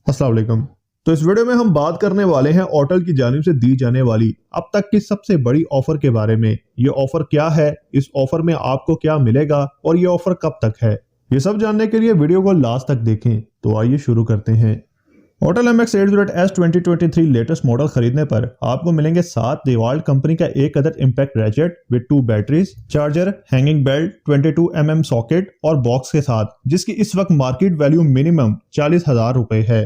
अस्सलाम वालेकुम। तो इस वीडियो में हम बात करने वाले हैं ओटल की जानिब से दी जाने वाली अब तक की सबसे बड़ी ऑफर के बारे में। ये ऑफर क्या है, इस ऑफर में आपको क्या मिलेगा और ये ऑफर कब तक है, ये सब जानने के लिए वीडियो को लास्ट तक देखें। तो आइए शुरू करते हैं। ओटल MX808S 2023 लेटेस्ट मॉडल खरीदने पर आपको मिलेंगे 7 डेवाल्ट कंपनी का एक अदद impact ratchet with 2 batteries, charger, hanging belt, 22 mm socket और बॉक्स के साथ, जिसकी इस वक्त मार्केट वैल्यू मिनिमम 40,000 रुपए है।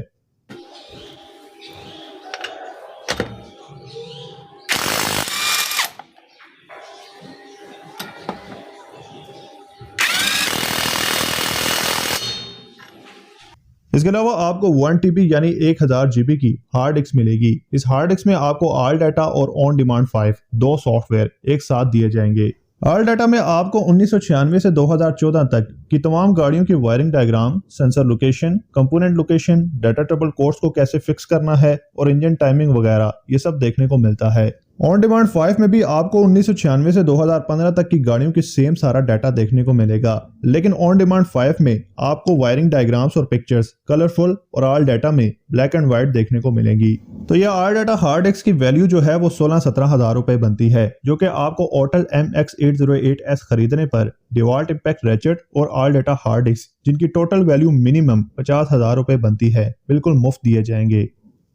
इसके अलावा आपको 1 TB यानी 1000 GB की हार्ड डिस्क मिलेगी। इस हार्ड डिस्क में आपको ऑल डाटा और ऑन डिमांड 5 दो सॉफ्टवेयर एक साथ दिए जाएंगे। ऑल डाटा में आपको 1996 से 2014 तक की तमाम गाड़ियों की wiring diagram, sensor location, component location, data trouble codes को कैसे फिक्स करना है और इंजन टाइमिंग वगैरह ये सब देखने को मिलता है। ऑन डिमांड 5 में भी आपको 1996 से 2015 तक की गाड़ियों की सेम सारा डाटा देखने को मिलेगा, लेकिन ऑन डिमांड 5 में आपको वायरिंग डायग्राम्स और पिक्चर्स कलरफुल और ऑल डाटा में ब्लैक एंड व्हाइट देखने को मिलेंगी। तो यह ऑल डाटा हार्ड डिस्क की वैल्यू जो है वो 16-17 हजार रुपए बनती है, जो कि आपको ओटल MX808S खरीदने पर डिवाल्ट इम्पैक्ट रैचेट और ऑल डाटा हार्ड डिस्क, जिनकी टोटल वैल्यू मिनिमम 50,000 रुपए बनती है, बिल्कुल मुफ्त दिए जाएंगे।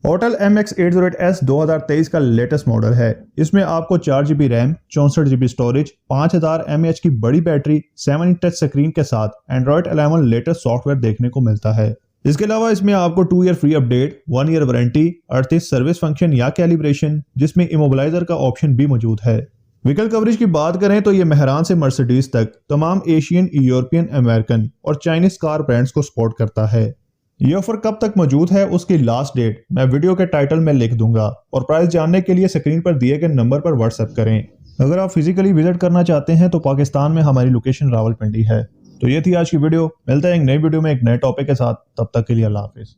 ओटल MX808S 2023 का लेटेस्ट मॉडल है। इसमें आपको 4 GB RAM, 64 GB storage, 5000 mAh की बड़ी बैटरी, 7-inch टच स्क्रीन के साथ एंड्रॉइड 11 लेटेस्ट सॉफ्टवेयर देखने को मिलता है। इसके अलावा इसमें आपको 2 year free update, 1 year warranty, 38 service function या कैलिब्रेशन, जिसमें इमोबिलाइजर का ऑप्शन भी मौजूद है। व्हीकल कवरेज की बात करें तो ये मेहरान से मर्सिडीज तक तमाम एशियन, यूरोपियन, अमेरिकन और चाइनीज कार ब्रांड्स को सपोर्ट करता है। ये ऑफर कब तक मौजूद है उसकी लास्ट डेट मैं वीडियो के टाइटल में लिख दूंगा और प्राइस जानने के लिए स्क्रीन पर दिए गए नंबर पर व्हाट्सएप करें। अगर आप फिजिकली विजिट करना चाहते हैं तो पाकिस्तान में हमारी लोकेशन रावलपिंडी है। तो ये थी आज की वीडियो। मिलते हैं एक नई वीडियो में एक नए टॉपिक के साथ। तब तक के लिए अल्लाह हाफिज।